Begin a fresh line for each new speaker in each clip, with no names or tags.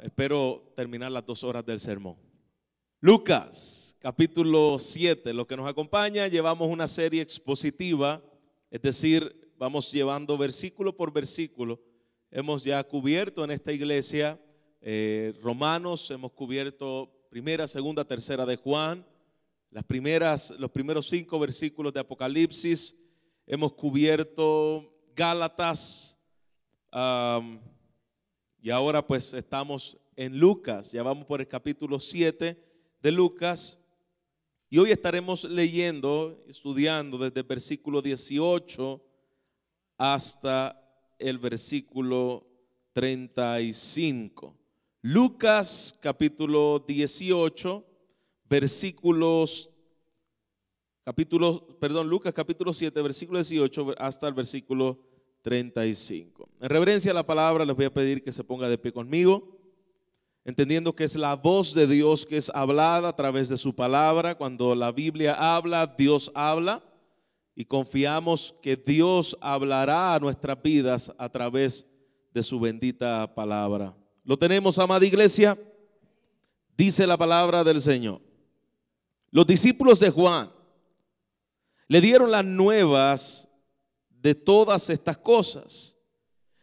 Espero terminar las 2 horas del sermón. Lucas, capítulo 7. Los que nos acompañan, llevamos una serie expositiva, es decir, vamos llevando versículo por versículo. Hemos ya cubierto en esta iglesia Romanos, hemos cubierto primera, segunda, tercera de Juan, los primeros 5 versículos de Apocalipsis, hemos cubierto Gálatas, y ahora pues estamos en Lucas, ya vamos por el capítulo 7 de Lucas, y hoy estaremos leyendo, estudiando desde el versículo 18 hasta el versículo 35. Lucas capítulo 18, Lucas capítulo 7, versículo 18 hasta el versículo 35. En reverencia a la palabra les voy a pedir que se ponga de pie conmigo, entendiendo que es la voz de Dios que es hablada a través de su palabra. Cuando la Biblia habla, Dios habla, y confiamos que Dios hablará a nuestras vidas a través de su bendita palabra. ¿Lo tenemos, amada iglesia? Dice la palabra del Señor: los discípulos de Juan le dieron las nuevas de todas estas cosas,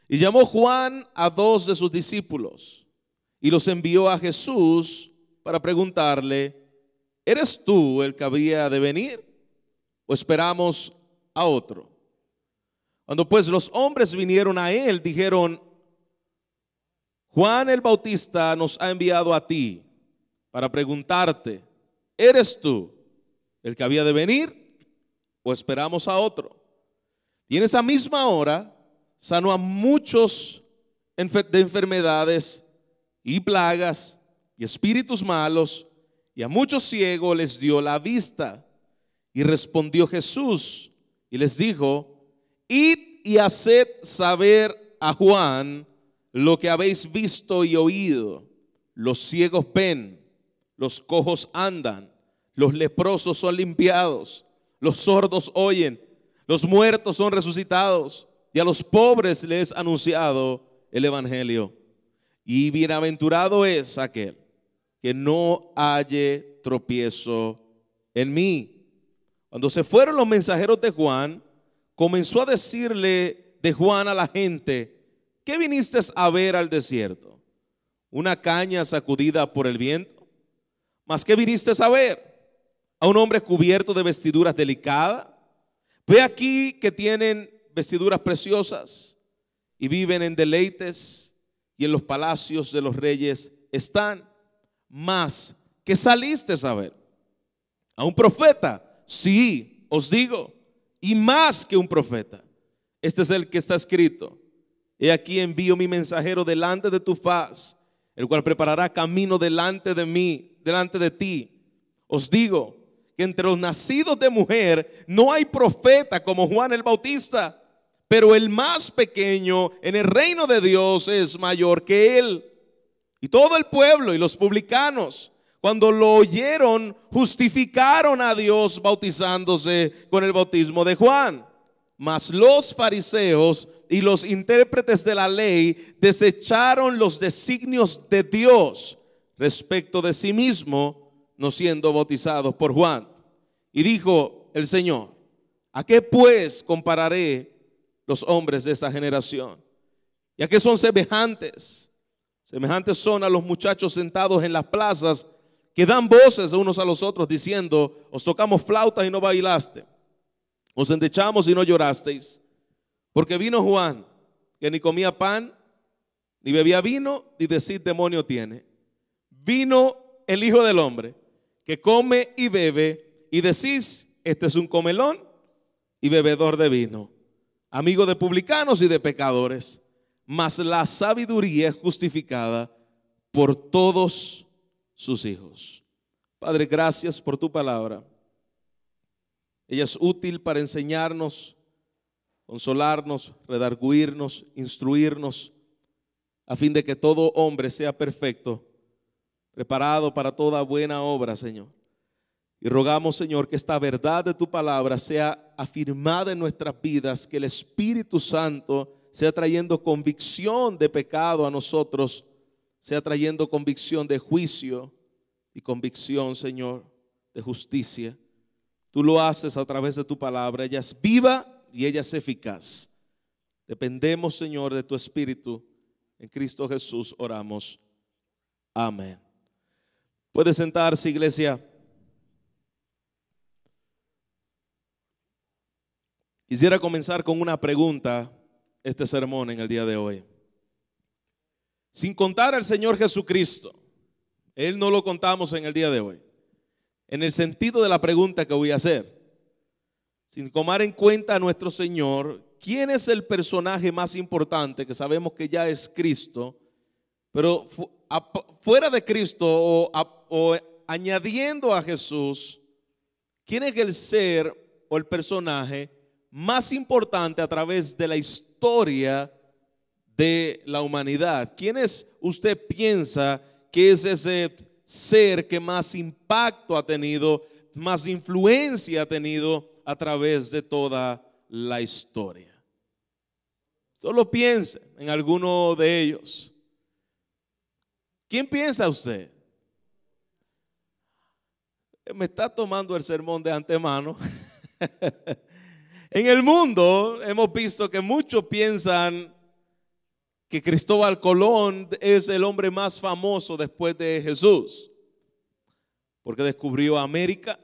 y llamó Juan a 2 de sus discípulos y los envió a Jesús para preguntarle: ¿eres tú el que había de venir, o esperamos a otro? Cuando pues los hombres vinieron a él, dijeron: Juan el Bautista nos ha enviado a ti para preguntarte: ¿eres tú el que había de venir, o esperamos a otro? Y en esa misma hora sanó a muchos de enfermedades y plagas y espíritus malos, y a muchos ciegos les dio la vista. Y respondió Jesús y les dijo: id y haced saber a Juan lo que habéis visto y oído. Los ciegos ven, los cojos andan, los leprosos son limpiados, los sordos oyen, los muertos son resucitados, y a los pobres les es anunciado el evangelio. Y bienaventurado es aquel que no halle tropiezo en mí. Cuando se fueron los mensajeros de Juan, comenzó a decirle de Juan a la gente: ¿qué viniste a ver al desierto? ¿Una caña sacudida por el viento? ¿Mas qué viniste a ver? ¿A un hombre cubierto de vestiduras delicadas? Ve aquí que tienen vestiduras preciosas y viven en deleites, y en los palacios de los reyes están. Mas ¿qué saliste a ver? ¿A un profeta? Sí, os digo, y más que un profeta. Este es el que está escrito: he aquí envío mi mensajero delante de tu faz, el cual preparará camino delante de mí, delante de ti. Os digo que entre los nacidos de mujer no hay profeta como Juan el Bautista, pero el más pequeño en el reino de Dios es mayor que él. Y todo el pueblo y los publicanos, cuando lo oyeron, justificaron a Dios bautizándose con el bautismo de Juan. Mas los fariseos y los intérpretes de la ley desecharon los designios de Dios respecto de sí mismo, no siendo bautizados por Juan. Y dijo el Señor: ¿a qué pues compararé los hombres de esta generación? ¿Y a qué son semejantes? Semejantes son a los muchachos sentados en las plazas, que dan voces unos a los otros diciendo: os tocamos flautas y no bailaste, os endechamos y no llorasteis. Porque vino Juan, que ni comía pan, ni bebía vino, ni decir demonio tiene. Vino el Hijo del Hombre, que come y bebe, y decís: este es un comelón y bebedor de vino, amigo de publicanos y de pecadores. Mas la sabiduría es justificada por todos sus hijos. Padre, gracias por tu palabra. Ella es útil para enseñarnos, consolarnos, redarguirnos, instruirnos, a fin de que todo hombre sea perfecto, preparado para toda buena obra, Señor. Y rogamos, Señor, que esta verdad de tu palabra sea afirmada en nuestras vidas, que el Espíritu Santo sea trayendo convicción de pecado a nosotros, sea trayendo convicción de juicio y convicción, Señor, de justicia. Tú lo haces a través de tu palabra. Ella es viva y ella es eficaz. Dependemos, Señor, de tu Espíritu. En Cristo Jesús oramos. Amén. Puede sentarse, iglesia. Quisiera comenzar con una pregunta, este sermón en el día de hoy. Sin contar al Señor Jesucristo, Él no lo contamos en el día de hoy, en el sentido de la pregunta que voy a hacer. Sin tomar en cuenta a nuestro Señor, ¿quién es el personaje más importante? Que sabemos que ya es Cristo, pero fuera de Cristo o añadiendo a Jesús, ¿quién es el ser o el personaje más importante a través de la historia de la humanidad? ¿Quién es, usted piensa que es ese ser que más impacto ha tenido, más influencia ha tenido a través de toda la historia? Solo piense en alguno de ellos. ¿Quién piensa usted? Me está tomando el sermón de antemano. En el mundo hemos visto que muchos piensan que Cristóbal Colón es el hombre más famoso después de Jesús, porque descubrió América.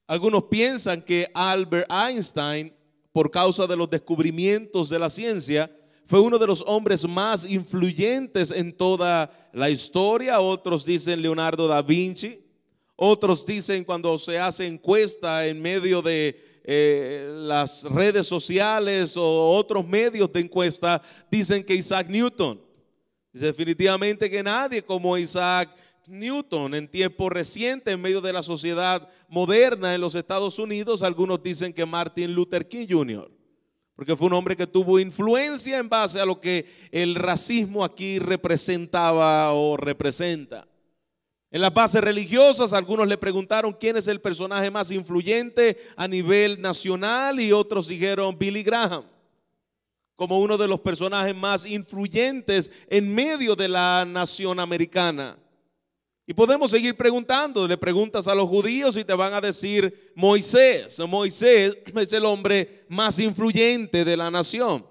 Algunos piensan que Albert Einstein, por causa de los descubrimientos de la ciencia, fue uno de los hombres más influyentes en toda la historia. Otros dicen Leonardo da Vinci. Otros dicen, cuando se hace encuesta en medio de las redes sociales o otros medios de encuesta, dicen que Isaac Newton. Dice definitivamente que nadie como Isaac Newton. En tiempo reciente, en medio de la sociedad moderna en los Estados Unidos, algunos dicen que Martin Luther King Jr., porque fue un hombre que tuvo influencia en base a lo que el racismo aquí representaba o representa. En las bases religiosas, algunos le preguntaron quién es el personaje más influyente a nivel nacional y otros dijeron Billy Graham como uno de los personajes más influyentes en medio de la nación americana. Y podemos seguir preguntando. Le preguntas a los judíos y te van a decir Moisés. Moisés es el hombre más influyente de la nación.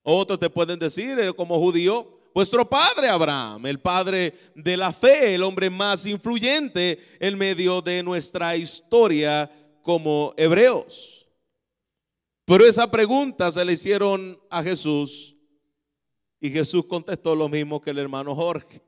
Otros te pueden decir como judío, vuestro padre Abraham, el padre de la fe, el hombre más influyente en medio de nuestra historia como hebreos. Pero esa pregunta se le hicieron a Jesús y Jesús contestó lo mismo que el hermano Jorge.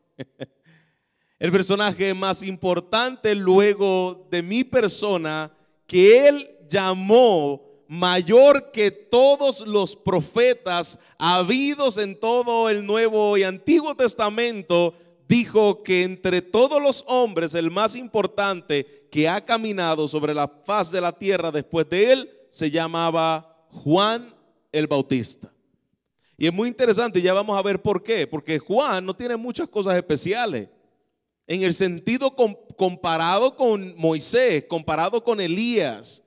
El personaje más importante luego de mi persona, que él llamó mayor que todos los profetas habidos en todo el Nuevo y Antiguo Testamento, dijo que entre todos los hombres el más importante que ha caminado sobre la faz de la tierra después de él se llamaba Juan el Bautista. Y es muy interesante, ya vamos a ver por qué, porque Juan no tiene muchas cosas especiales en el sentido comparado con Moisés, comparado con Elías.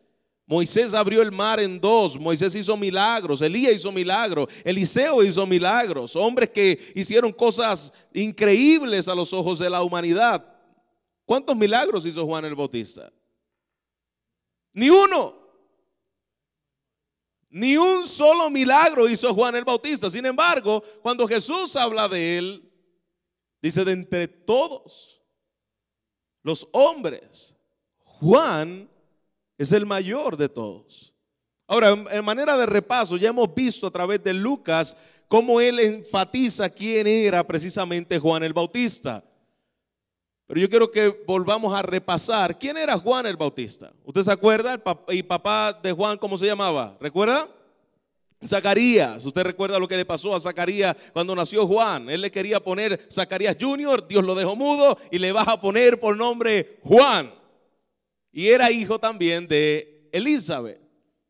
Moisés abrió el mar en dos, Moisés hizo milagros, Elías hizo milagros, Eliseo hizo milagros, hombres que hicieron cosas increíbles a los ojos de la humanidad. ¿Cuántos milagros hizo Juan el Bautista? Ni uno. Ni un solo milagro hizo Juan el Bautista. Sin embargo, cuando Jesús habla de él, dice de entre todos los hombres, Juan es el mayor de todos. Ahora, en manera de repaso, ya hemos visto a través de Lucas cómo él enfatiza quién era precisamente Juan el Bautista. Pero yo quiero que volvamos a repasar quién era Juan el Bautista. ¿Usted se acuerda? ¿Y papá de Juan cómo se llamaba? ¿Recuerda? Zacarías. ¿Usted recuerda lo que le pasó a Zacarías cuando nació Juan? Él le quería poner Zacarías Jr., Dios lo dejó mudo y le vas a poner por nombre Juan. Y era hijo también de Elizabeth,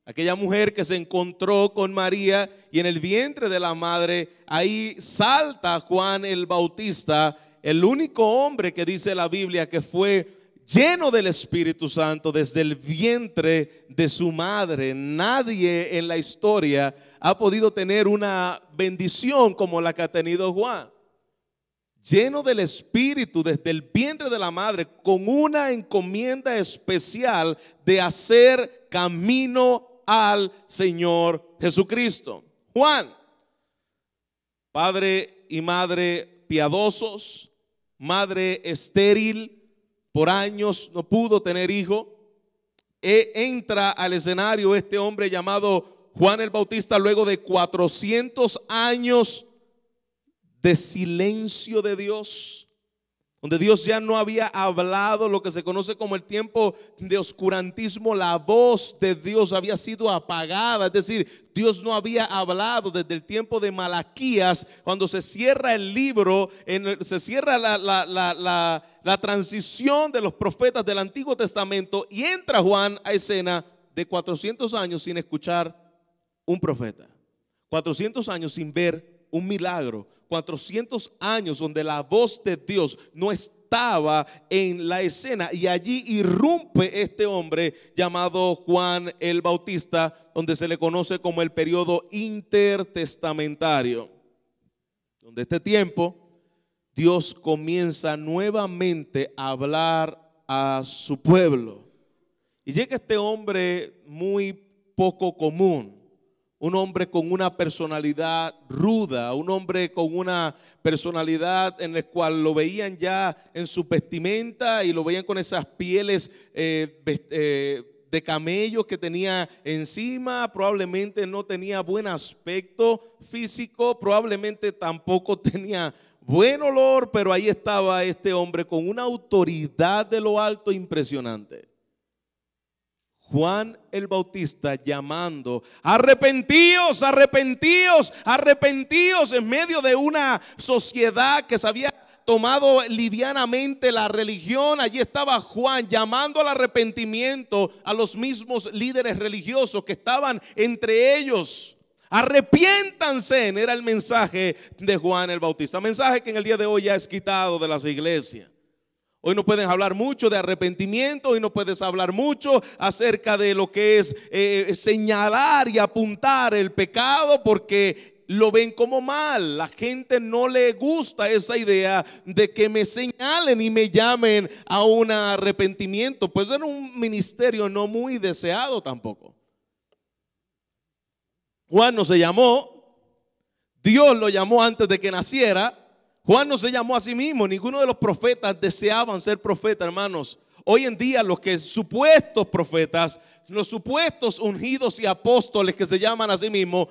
aquella mujer que se encontró con María y en el vientre de la madre, ahí salta Juan el Bautista, el único hombre que dice la Biblia que fue lleno del Espíritu Santo desde el vientre de su madre. Nadie en la historia ha podido tener una bendición como la que ha tenido Juan. lleno del Espíritu desde el vientre de la madre, con una encomienda especial de hacer camino al Señor Jesucristo. Juan, padre y madre piadosos, madre estéril, por años no pudo tener hijo. Entra al escenario este hombre llamado Juan el Bautista luego de 400 años de silencio de Dios, donde Dios ya no había hablado, lo que se conoce como el tiempo de oscurantismo. La voz de Dios había sido apagada, es decir, Dios no había hablado desde el tiempo de Malaquías, cuando se cierra el libro, se cierra la transición de los profetas del Antiguo Testamento, y entra Juan a escena de 400 años sin escuchar un profeta, 400 años sin ver un milagro, 400 años donde la voz de Dios no estaba en la escena, y allí irrumpe este hombre llamado Juan el Bautista, donde se le conoce como el periodo intertestamentario, donde este tiempo Dios comienza nuevamente a hablar a su pueblo. Y llega este hombre muy poco común, un hombre con una personalidad ruda, un hombre con una personalidad en la cual lo veían ya en su vestimenta y lo veían con esas pieles de camellos que tenía encima. Probablemente no tenía buen aspecto físico, probablemente tampoco tenía buen olor, pero ahí estaba este hombre con una autoridad de lo alto impresionante. Juan el Bautista llamando: arrepentíos, arrepentíos, arrepentíos, en medio de una sociedad que se había tomado livianamente la religión. Allí estaba Juan llamando al arrepentimiento a los mismos líderes religiosos que estaban entre ellos. Arrepiéntanse, era el mensaje de Juan el Bautista, mensaje que en el día de hoy ya es quitado de las iglesias. Hoy no pueden hablar mucho de arrepentimiento, hoy no puedes hablar mucho acerca de lo que es señalar y apuntar el pecado, porque lo ven como mal. La gente no le gusta esa idea de que me señalen y me llamen a un arrepentimiento, pues era un ministerio no muy deseado tampoco. Juan no se llamó, Dios lo llamó antes de que naciera. Juan no se llamó a sí mismo. Ninguno de los profetas deseaban ser profeta, hermanos. Hoy en día los que supuestos profetas, los supuestos ungidos y apóstoles que se llaman a sí mismos,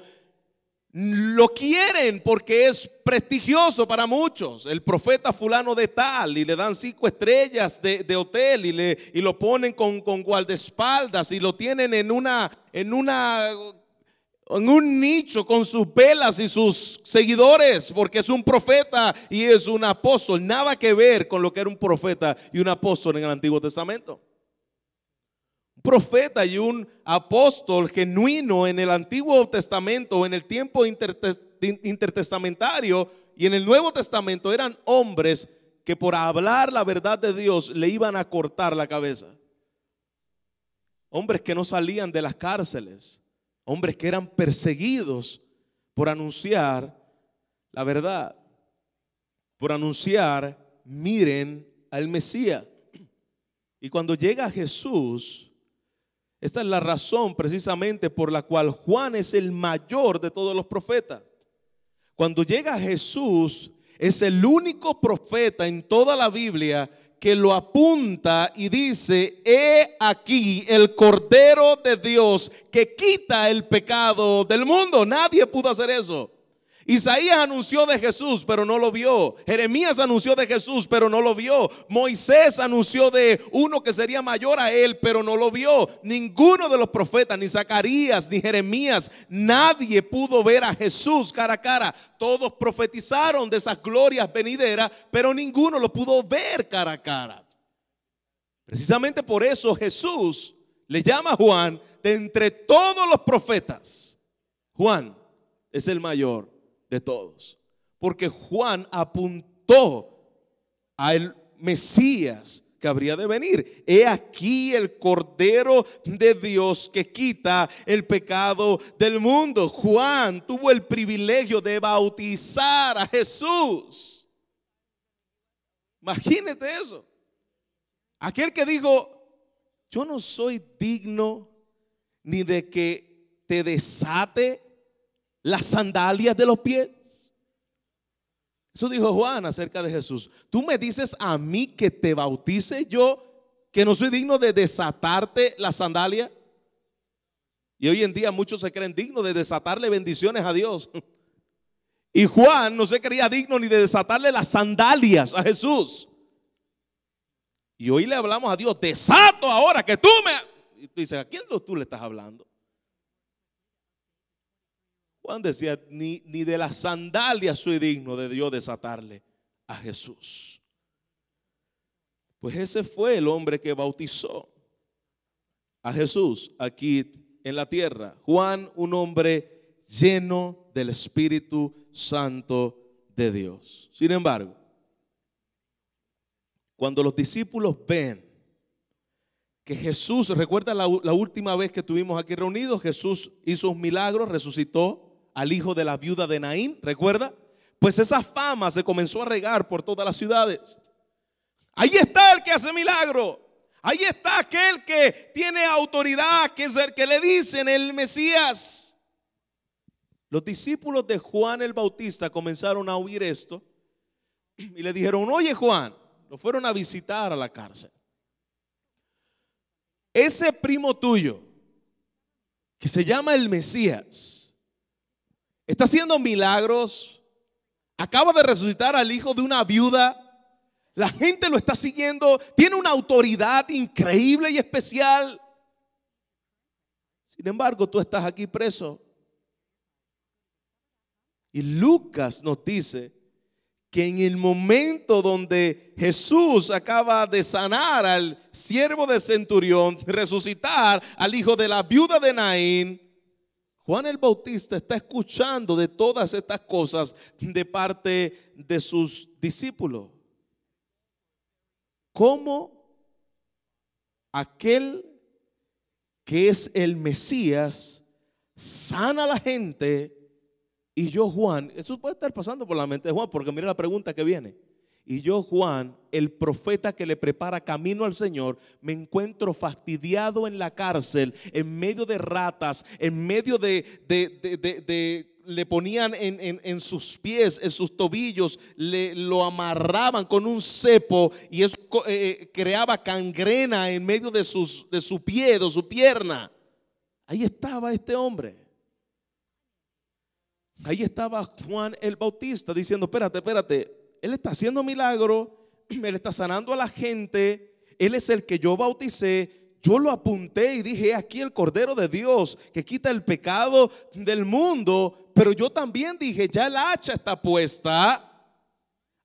lo quieren porque es prestigioso para muchos. El profeta fulano de tal, y le dan 5 estrellas de hotel y lo ponen con guardaespaldas y lo tienen en un nicho con sus velas y sus seguidores, porque es un profeta y es un apóstol. Nada que ver con lo que era un profeta y un apóstol en el Antiguo Testamento. Un profeta y un apóstol genuino en el Antiguo Testamento, en el tiempo intertestamentario y en el Nuevo Testamento, eran hombres que por hablar la verdad de Dios le iban a cortar la cabeza. Hombres que no salían de las cárceles, hombres que eran perseguidos por anunciar la verdad, por anunciar: miren al Mesías. Y cuando llega Jesús, esta es la razón precisamente por la cual Juan es el mayor de todos los profetas. Cuando llega Jesús, es el único profeta en toda la Biblia que lo apunta y dice: he aquí el Cordero de Dios que quita el pecado del mundo. Nadie pudo hacer eso. Isaías anunció de Jesús, pero no lo vio. Jeremías anunció de Jesús, pero no lo vio. Moisés anunció de uno que sería mayor a él, pero no lo vio. Ninguno de los profetas, ni Zacarías, ni Jeremías, nadie pudo ver a Jesús cara a cara. Todos profetizaron de esas glorias venideras, pero ninguno lo pudo ver cara a cara. Precisamente por eso Jesús le llama a Juan: de entre todos los profetas, Juan es el mayor de todos, porque Juan apuntó al Mesías que habría de venir. He aquí el Cordero de Dios que quita el pecado del mundo. Juan tuvo el privilegio de bautizar a Jesús. Imagínate eso. Aquel que dijo, yo no soy digno ni de que te desate las sandalias de los pies. Eso dijo Juan acerca de Jesús. Tú me dices a mí que te bautice yo, que no soy digno de desatarte la sandalia. Y hoy en día muchos se creen dignos de desatarle bendiciones a Dios. Y Juan no se creía digno ni de desatarle las sandalias a Jesús. Y hoy le hablamos a Dios, desato ahora que tú me... Y tú dices, ¿a quién tú le estás hablando? Juan decía, ni de las sandalias soy digno de Dios desatarle a Jesús. Pues ese fue el hombre que bautizó a Jesús aquí en la tierra. Juan, un hombre lleno del Espíritu Santo de Dios. Sin embargo, cuando los discípulos ven que Jesús, recuerda la última vez que estuvimos aquí reunidos, Jesús hizo un milagro, resucitó al hijo de la viuda de Naín, ¿recuerda? Pues esa fama se comenzó a regar por todas las ciudades. Ahí está el que hace milagro. Ahí está aquel que tiene autoridad, que es el que le dicen el Mesías. Los discípulos de Juan el Bautista comenzaron a oír esto y le dijeron, oye Juan, lo fueron a visitar a la cárcel. Ese primo tuyo, que se llama el Mesías, está haciendo milagros, acaba de resucitar al hijo de una viuda, la gente lo está siguiendo, tiene una autoridad increíble y especial. Sin embargo, tú estás aquí preso. Y Lucas nos dice que en el momento donde Jesús acaba de sanar al siervo de centurión, resucitar al hijo de la viuda de Naín, Juan el Bautista está escuchando de todas estas cosas de parte de sus discípulos. ¿Cómo aquel que es el Mesías sana a la gente? Y yo, Juan, eso puede estar pasando por la mente de Juan, porque mira la pregunta que viene. Y yo, Juan, el profeta que le prepara camino al Señor, me encuentro fastidiado en la cárcel, en medio de ratas, en medio le ponían en sus pies, en sus tobillos, lo amarraban con un cepo y eso creaba gangrena en medio de su pie, de su pierna. Ahí estaba este hombre. Ahí estaba Juan el Bautista diciendo, espérate, él está haciendo milagro, él está sanando a la gente, él es el que yo bauticé, yo lo apunté y dije, aquí el Cordero de Dios que quita el pecado del mundo, pero yo también dije, ya el hacha está puesta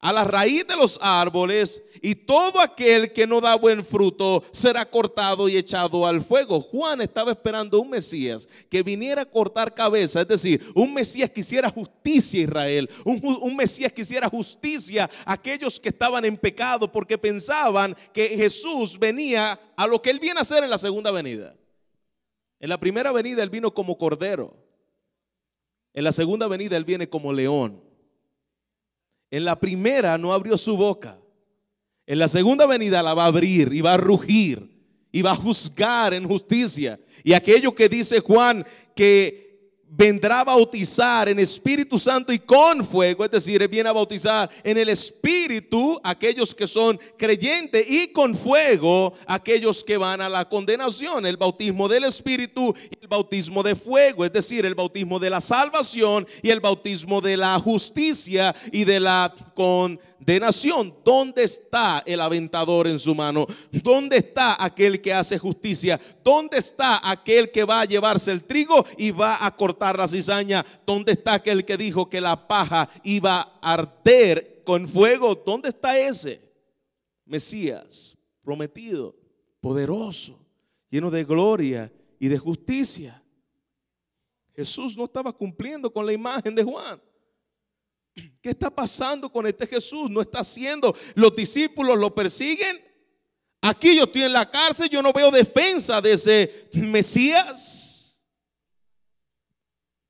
a la raíz de los árboles y todo aquel que no da buen fruto será cortado y echado al fuego. Juan estaba esperando un Mesías que viniera a cortar cabeza, es decir, un Mesías que hiciera justicia a Israel, un Mesías que hiciera justicia a aquellos que estaban en pecado porque pensaban que Jesús venía a lo que él viene a hacer en la segunda venida. En la primera venida él vino como cordero, en la segunda venida él viene como león. En la primera no abrió su boca. En la segunda venida la va a abrir y va a rugir y va a juzgar en justicia. Y aquello que dice Juan que vendrá a bautizar en Espíritu Santo y con fuego, es decir, él viene a bautizar en el Espíritu aquellos que son creyentes y con fuego aquellos que van a la condenación. El bautismo del Espíritu y el bautismo de fuego, es decir, el bautismo de la salvación y el bautismo de la justicia y de la condenación. ¿Dónde está el aventador en su mano? ¿Dónde está aquel que hace justicia? ¿Dónde está aquel que va a llevarse el trigo y va a cortar la cizaña? ¿Dónde está aquel que dijo que la paja iba a arder con fuego? ¿Dónde está ese Mesías prometido, poderoso, lleno de gloria y de justicia? Jesús no estaba cumpliendo con la imagen de Juan. ¿Qué está pasando con este Jesús? No está haciendo. Los discípulos lo persiguen. Aquí yo estoy en la cárcel, yo no veo defensa de ese Mesías.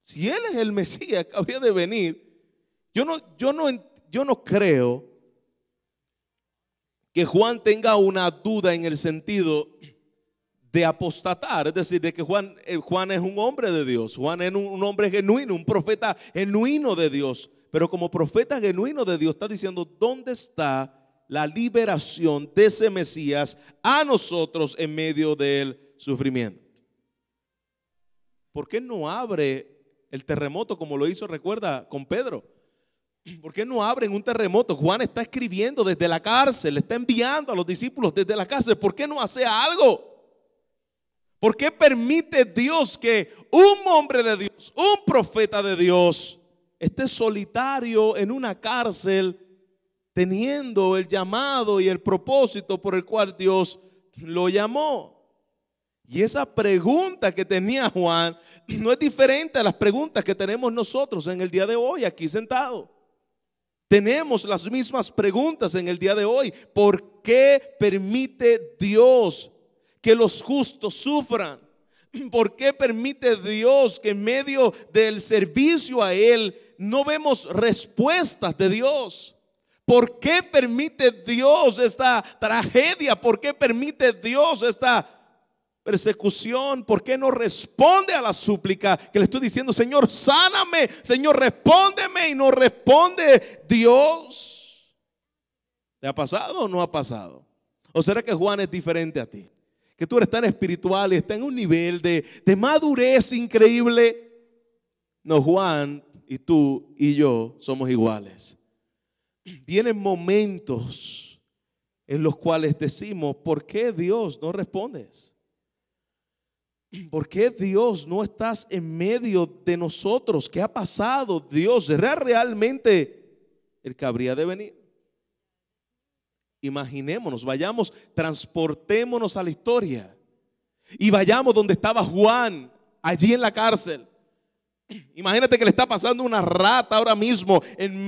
Si él es el Mesías que habría de venir, yo no creo que Juan tenga una duda en el sentido de apostatar, es decir, de que Juan es un hombre de Dios, Juan es un hombre genuino, un profeta genuino de Dios, pero como profeta genuino de Dios está diciendo, ¿dónde está la liberación de ese Mesías a nosotros en medio del sufrimiento? ¿Por qué no abre el terremoto como lo hizo, recuerda, con Pedro? ¿Por qué no abren un terremoto? Juan está escribiendo desde la cárcel, le está enviando a los discípulos desde la cárcel. ¿Por qué no hace algo? ¿Por qué permite Dios que un hombre de Dios, un profeta de Dios, esté solitario en una cárcel teniendo el llamado y el propósito por el cual Dios lo llamó? Y esa pregunta que tenía Juan no es diferente a las preguntas que tenemos nosotros en el día de hoy aquí sentados. Tenemos las mismas preguntas en el día de hoy. ¿Por qué permite Dios que los justos sufran? ¿Por qué permite Dios que en medio del servicio a Él no vemos respuestas de Dios? ¿Por qué permite Dios esta tragedia? ¿Por qué permite Dios esta persecución? ¿Por qué no responde a la súplica que le estoy diciendo? Señor, sáname, Señor, respóndeme, y no responde Dios. ¿Te ha pasado o no ha pasado? ¿O será que Juan es diferente a ti? Que tú eres tan espiritual y estás en un nivel de madurez increíble. No, Juan y tú y yo somos iguales. Vienen momentos en los cuales decimos, ¿por qué Dios no respondes? ¿Por qué Dios no estás en medio de nosotros? ¿Qué ha pasado? Dios, ¿será realmente el que habría de venir? Imaginémonos, vayamos, transportémonos a la historia y vayamos donde estaba Juan, allí en la cárcel. Imagínate que le está pasando una rata ahora mismo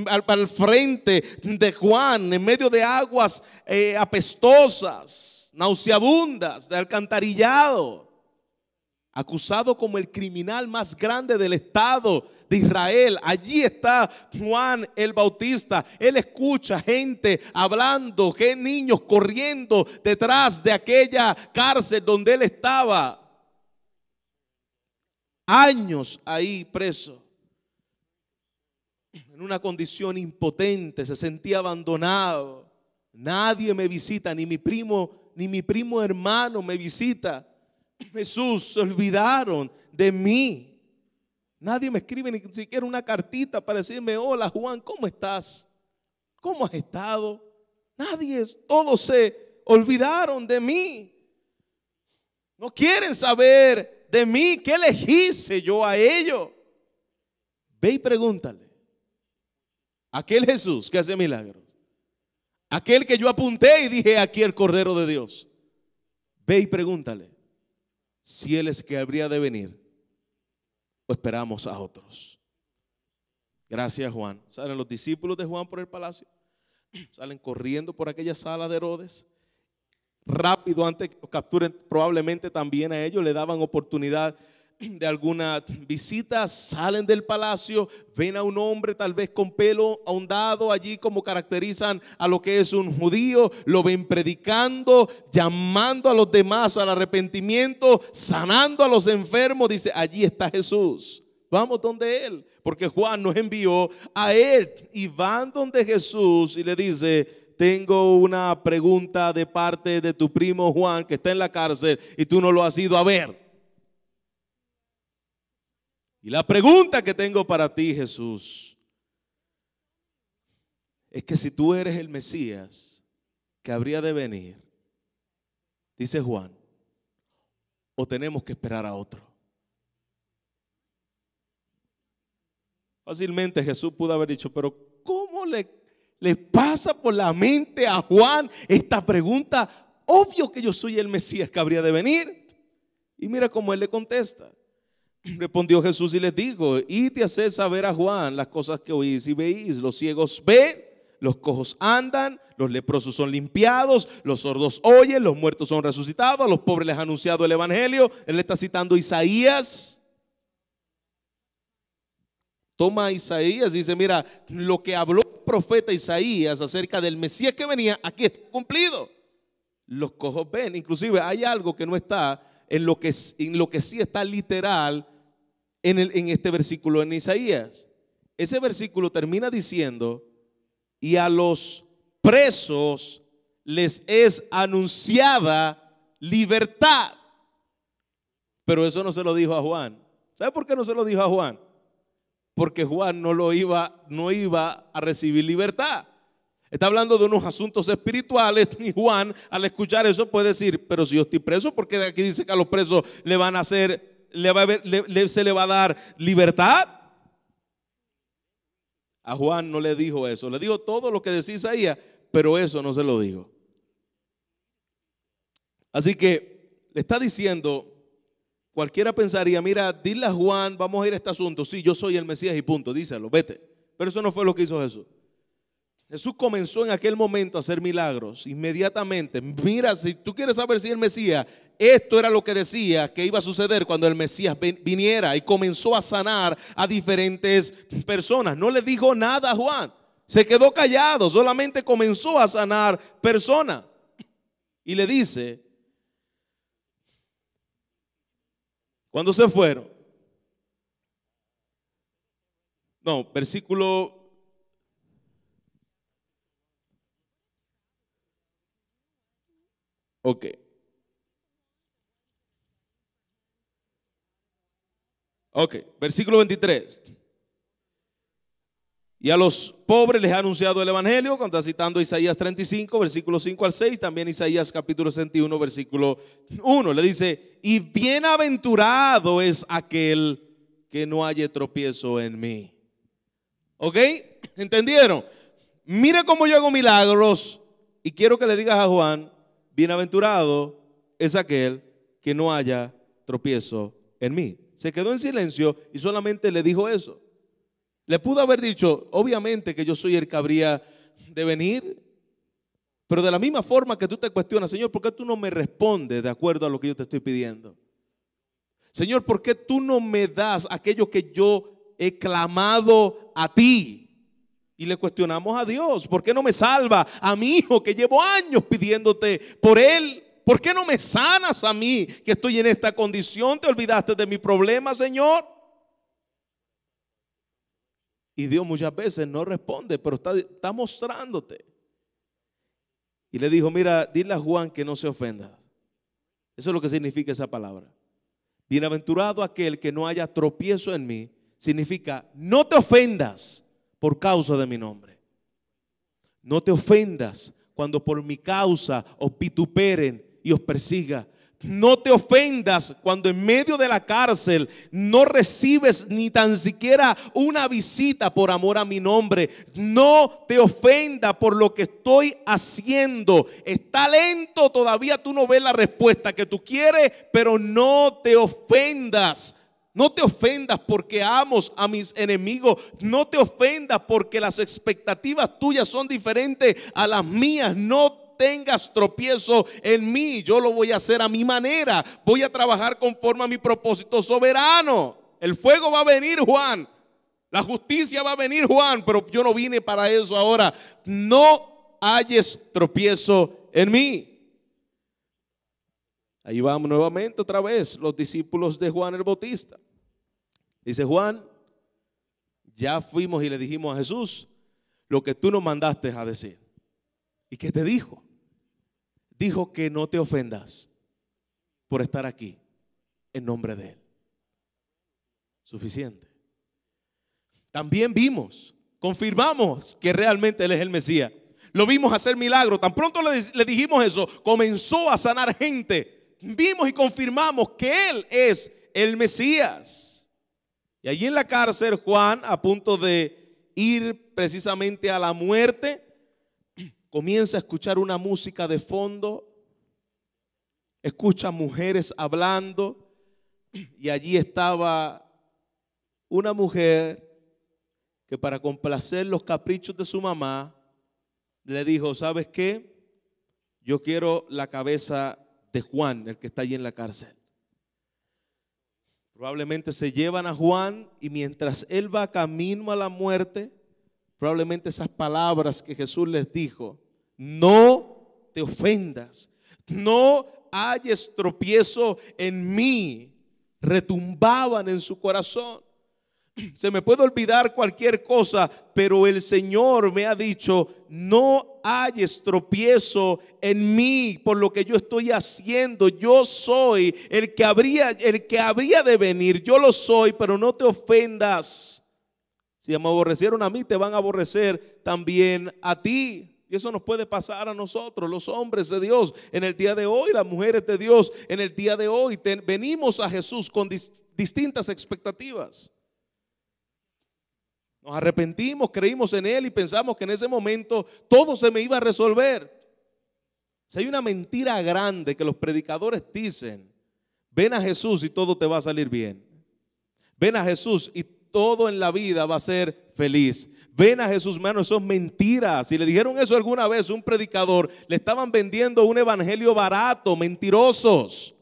al frente de Juan, en medio de aguas apestosas, nauseabundas, de alcantarillado, acusado como el criminal más grande del estado de Israel. Allí está Juan el Bautista. Él escucha gente hablando, niños corriendo detrás de aquella cárcel donde él estaba. Años ahí preso, en una condición impotente, se sentía abandonado. Nadie me visita, ni mi primo hermano me visita. Jesús, se olvidaron de mí. Nadie me escribe ni siquiera una cartita para decirme, hola Juan, ¿cómo estás? ¿Cómo has estado? Nadie, todos se olvidaron de mí. No quieren saber de mí. ¿Qué les hice yo a ellos? Ve y pregúntale. Aquel Jesús que hace milagros, aquel que yo apunté y dije, aquí el Cordero de Dios. Ve y pregúntale si Él es que habría de venir o esperamos a otros. Gracias, Juan. Salen los discípulos de Juan por el palacio, salen corriendo por aquella sala de Herodes. Rápido, antes que los capturen, probablemente también a ellos le daban oportunidad de alguna visita. Salen del palacio, ven a un hombre tal vez con pelo ahondado, allí como caracterizan a lo que es un judío. Lo ven predicando, llamando a los demás al arrepentimiento, sanando a los enfermos. Dice, allí está Jesús, vamos donde Él, porque Juan nos envió a Él. Y van donde Jesús y le dice, tengo una pregunta de parte de tu primo Juan, que está en la cárcel y tú no lo has ido a ver. Y la pregunta que tengo para ti, Jesús, es que si tú eres el Mesías que habría de venir, dice Juan, o tenemos que esperar a otro. Fácilmente Jesús pudo haber dicho, pero ¿cómo le pasa por la mente a Juan esta pregunta? Obvio que yo soy el Mesías que habría de venir. Y mira cómo él le contesta. Respondió Jesús y les dijo, id y haced saber a Juan las cosas que oís y veis. Los ciegos ven, los cojos andan, los leprosos son limpiados, los sordos oyen, los muertos son resucitados, a los pobres les ha anunciado el evangelio. Él está citando Isaías. Toma Isaías y dice, mira, lo que habló profeta Isaías acerca del Mesías que venía, aquí está cumplido. Los cojos ven. Inclusive hay algo que no está en lo que sí está literal en este versículo en Isaías. Ese versículo termina diciendo: y a los presos les es anunciada libertad. Pero eso no se lo dijo a Juan. ¿Sabe por qué no se lo dijo a Juan? Porque Juan no iba a recibir libertad. Está hablando de unos asuntos espirituales, y Juan, al escuchar eso, puede decir: pero si yo estoy preso, ¿por qué aquí dice que a los presos le van a hacer, se le va a dar libertad? A Juan no le dijo eso, le dijo todo lo que decía Isaías, pero eso no se lo dijo. Así que le está diciendo, cualquiera pensaría: mira, dile a Juan, vamos a ir a este asunto. Sí, yo soy el Mesías y punto, díselo, vete. Pero eso no fue lo que hizo Jesús. Jesús comenzó en aquel momento a hacer milagros inmediatamente. Mira, si tú quieres saber si el Mesías, esto era lo que decía que iba a suceder cuando el Mesías viniera, y comenzó a sanar a diferentes personas. No le dijo nada a Juan, se quedó callado, solamente comenzó a sanar personas. Y le dice, cuando se fueron, no, versículo ok. Ok, versículo 23. Y a los pobres les ha anunciado el evangelio, cuando está citando Isaías 35, versículos 5 al 6, también Isaías capítulo 61, versículo 1. Le dice: y bienaventurado es aquel que no haya tropiezo en mí. ¿Ok? ¿Entendieron? Mire cómo yo hago milagros, y quiero que le digas a Juan: bienaventurado es aquel que no haya tropiezo en mí. Se quedó en silencio y solamente le dijo eso. Le pudo haber dicho: obviamente que yo soy el que habría de venir, pero de la misma forma que tú te cuestionas: Señor, ¿por qué tú no me respondes de acuerdo a lo que yo te estoy pidiendo? Señor, ¿por qué tú no me das aquello que yo he clamado a ti? Y le cuestionamos a Dios: ¿por qué no me salva a mi hijo que llevo años pidiéndote por él? ¿Por qué no me sanas a mí que estoy en esta condición? ¿Te olvidaste de mi problema, Señor? Y Dios muchas veces no responde, pero está mostrándote. Y le dijo: mira, dile a Juan que no se ofenda. Eso es lo que significa esa palabra. Bienaventurado aquel que no haya tropiezo en mí. Significa: no te ofendas por causa de mi nombre. No te ofendas cuando por mi causa os vituperen y os persiga. No te ofendas cuando en medio de la cárcel no recibes ni tan siquiera una visita por amor a mi nombre. No te ofendas por lo que estoy haciendo. Está lento, todavía tú no ves la respuesta que tú quieres, pero no te ofendas. No te ofendas porque amo a mis enemigos. No te ofendas porque las expectativas tuyas son diferentes a las mías. No tengas tropiezo en mí. Yo lo voy a hacer a mi manera. Voy a trabajar conforme a mi propósito soberano. El fuego va a venir, Juan. La justicia va a venir, Juan. Pero yo no vine para eso ahora. No halles tropiezo en mí. Ahí vamos nuevamente otra vez, los discípulos de Juan el Bautista. Dice Juan: ya fuimos y le dijimos a Jesús lo que tú nos mandaste a decir. ¿Y qué te dijo? Dijo que no te ofendas por estar aquí en nombre de Él. Suficiente. También vimos, confirmamos que realmente Él es el Mesías. Lo vimos hacer milagros. Tan pronto le dijimos eso, comenzó a sanar gente. Vimos y confirmamos que Él es el Mesías. Y allí en la cárcel, Juan, a punto de ir precisamente a la muerte, comienza a escuchar una música de fondo, escucha mujeres hablando, y allí estaba una mujer que, para complacer los caprichos de su mamá, le dijo: ¿sabes qué? Yo quiero la cabeza de Juan, el que está allí en la cárcel. Probablemente se llevan a Juan, y mientras él va camino a la muerte, Probablemente esas palabras que Jesús les dijo, no te ofendas, no halles tropiezo en mí, retumbaban en su corazón. Se me puede olvidar cualquier cosa, pero el Señor me ha dicho, no halles tropiezo en mí por lo que yo estoy haciendo. Yo soy el que habría de venir. Yo lo soy, pero no te ofendas. Si me aborrecieron a mí, te van a aborrecer también a ti. Y eso nos puede pasar a nosotros, los hombres de Dios, en el día de hoy, las mujeres de Dios, en el día de hoy. Venimos a Jesús con distintas expectativas. Nos arrepentimos, creímos en Él y pensamos que en ese momento todo se me iba a resolver. Si hay una mentira grande que los predicadores dicen, ven a Jesús y todo te va a salir bien. Ven a Jesús y todo en la vida va a ser feliz. Ven a Jesús, hermano, eso es mentira. Si le dijeron eso alguna vez a un predicador, le estaban vendiendo un evangelio barato, mentirosos.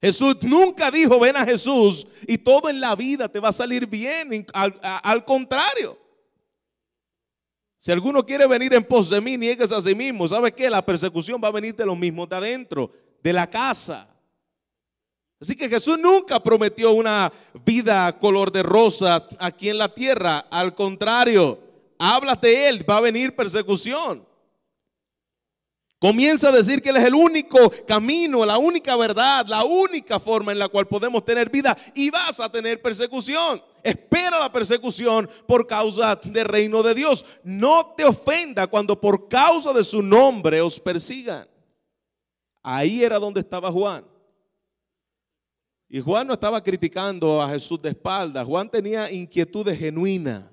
Jesús nunca dijo, ven a Jesús y todo en la vida te va a salir bien. Al contrario. Si alguno quiere venir en pos de mí, niegues a sí mismo. ¿Sabe qué? La persecución va a venir de los mismos de adentro, de la casa. Así que Jesús nunca prometió una vida color de rosa aquí en la tierra. Al contrario, hablas de Él, va a venir persecución. Comienza a decir que Él es el único camino, la única verdad, la única forma en la cual podemos tener vida, y vas a tener persecución. Espera la persecución por causa del reino de Dios. No te ofenda cuando por causa de su nombre os persigan. Ahí era donde estaba Juan. Y Juan no estaba criticando a Jesús de espaldas. Juan tenía inquietudes genuinas.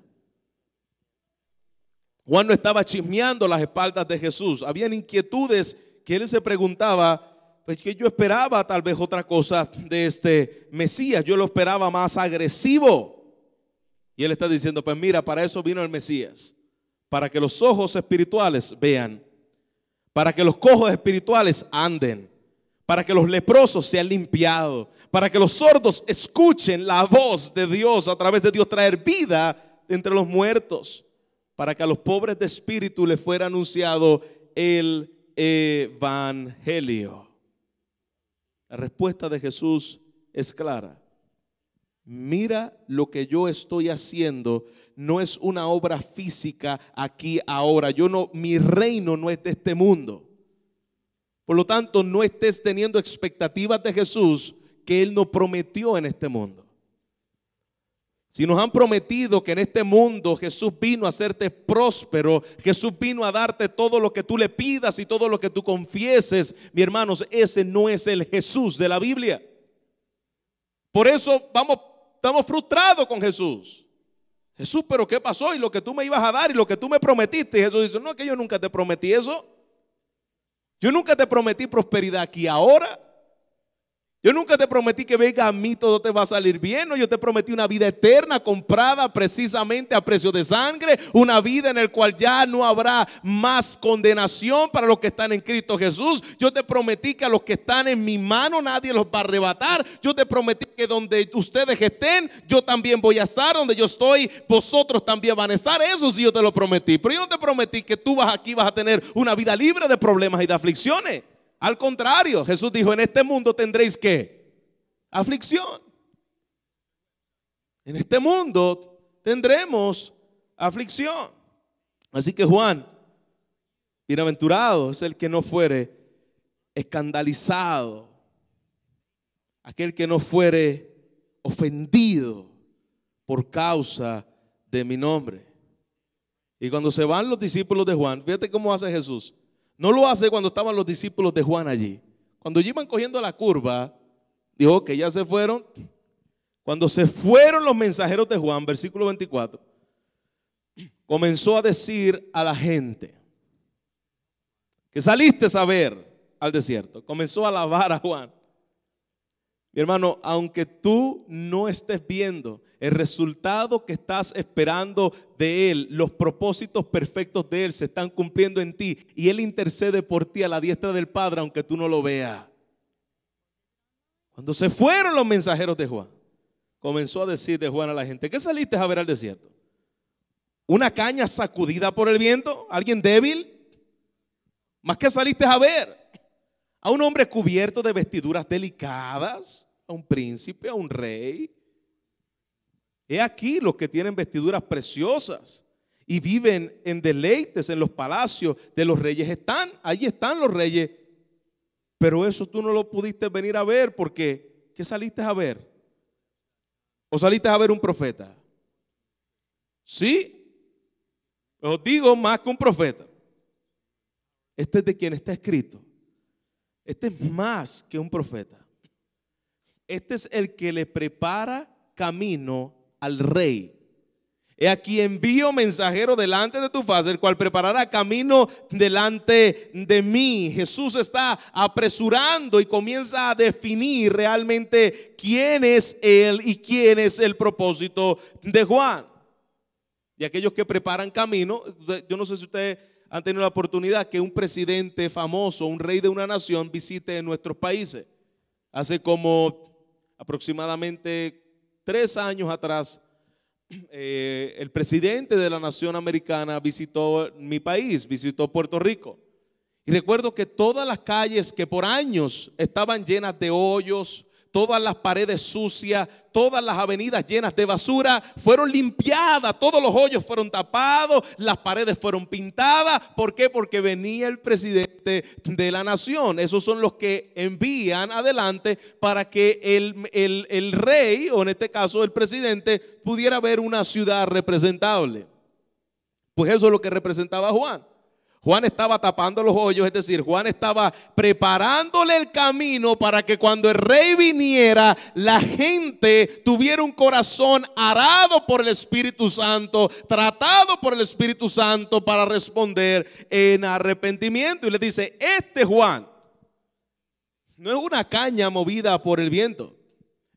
Juan no estaba chismeando las espaldas de Jesús. Habían inquietudes que él se preguntaba, pues que yo esperaba tal vez otra cosa de este Mesías. Yo lo esperaba más agresivo. Y él está diciendo, pues mira, para eso vino el Mesías. Para que los ojos espirituales vean. Para que los cojos espirituales anden. Para que los leprosos sean limpiados. Para que los sordos escuchen la voz de Dios, a través de Dios traer vida entre los muertos. Para que a los pobres de espíritu les fuera anunciado el evangelio. La respuesta de Jesús es clara. Mira, lo que yo estoy haciendo no es una obra física aquí ahora. Mi reino no es de este mundo. Por lo tanto, no estés teniendo expectativas de Jesús que Él no prometió en este mundo. Si nos han prometido que en este mundo Jesús vino a hacerte próspero, Jesús vino a darte todo lo que tú le pidas y todo lo que tú confieses, mi hermanos, ese no es el Jesús de la Biblia. Por eso estamos frustrados con Jesús. Jesús, pero ¿qué pasó? Y lo que tú me ibas a dar y lo que tú me prometiste. Y Jesús dice, no, que yo nunca te prometí eso. Yo nunca te prometí prosperidad aquí ahora. Yo nunca te prometí que venga a mí todo te va a salir bien. No, yo te prometí una vida eterna comprada precisamente a precio de sangre. Una vida en la cual ya no habrá más condenación para los que están en Cristo Jesús. Yo te prometí que a los que están en mi mano nadie los va a arrebatar. Yo te prometí que donde ustedes estén, yo también voy a estar. Donde yo estoy, vosotros también van a estar. Eso sí yo te lo prometí. Pero yo no te prometí que tú vas a tener una vida libre de problemas y de aflicciones. Al contrario, Jesús dijo, en este mundo tendréis ¿qué? Aflicción. En este mundo tendremos aflicción. Así que Juan, bienaventurado es el que no fuere escandalizado, aquel que no fuere ofendido por causa de mi nombre. Y cuando se van los discípulos de Juan, fíjate cómo hace Jesús. No lo hace cuando estaban los discípulos de Juan allí. Cuando ya iban cogiendo la curva, dijo que ya se fueron. Cuando se fueron los mensajeros de Juan, versículo 24, comenzó a decir a la gente que saliste a ver al desierto. Comenzó a alabar a Juan. Mi hermano, aunque tú no estés viendo el resultado que estás esperando de Él, los propósitos perfectos de Él se están cumpliendo en ti y Él intercede por ti a la diestra del Padre, aunque tú no lo veas. Cuando se fueron los mensajeros de Juan, comenzó a decir de Juan a la gente, ¿qué saliste a ver al desierto? ¿Una caña sacudida por el viento? ¿Alguien débil? ¿Más que saliste a ver? ¿A un hombre cubierto de vestiduras delicadas? ¿A un príncipe? ¿A un rey? He aquí los que tienen vestiduras preciosas y viven en deleites en los palacios de los reyes. Allí están los reyes. Pero eso tú no lo pudiste venir a ver porque ¿qué saliste a ver? ¿O saliste a ver un profeta? Sí, os digo más que un profeta. Este es de quien está escrito. Este es más que un profeta. Este es el que le prepara camino al rey. He aquí envío mensajero delante de tu faz, el cual preparará camino delante de mí. Jesús está apresurando y comienza a definir realmente quién es Él y quién es el propósito de Juan. Y aquellos que preparan camino, yo no sé si ustedes han tenido la oportunidad que un presidente famoso, un rey de una nación visite nuestros países. Hace como aproximadamente 3 años atrás, el presidente de la nación americana visitó mi país, visitó Puerto Rico. Y recuerdo que todas las calles que por años estaban llenas de hoyos, todas las paredes sucias, todas las avenidas llenas de basura fueron limpiadas, todos los hoyos fueron tapados, las paredes fueron pintadas. ¿Por qué? Porque venía el presidente de la nación. Esos son los que envían adelante para que el rey, o en este caso el presidente, pudiera ver una ciudad representable. Pues eso es lo que representaba Juan. Juan estaba tapando los hoyos, es decir, Juan estaba preparándole el camino para que cuando el rey viniera, la gente tuviera un corazón arado por el Espíritu Santo, tratado por el Espíritu Santo para responder en arrepentimiento. Y le dice, este Juan no es una caña movida por el viento.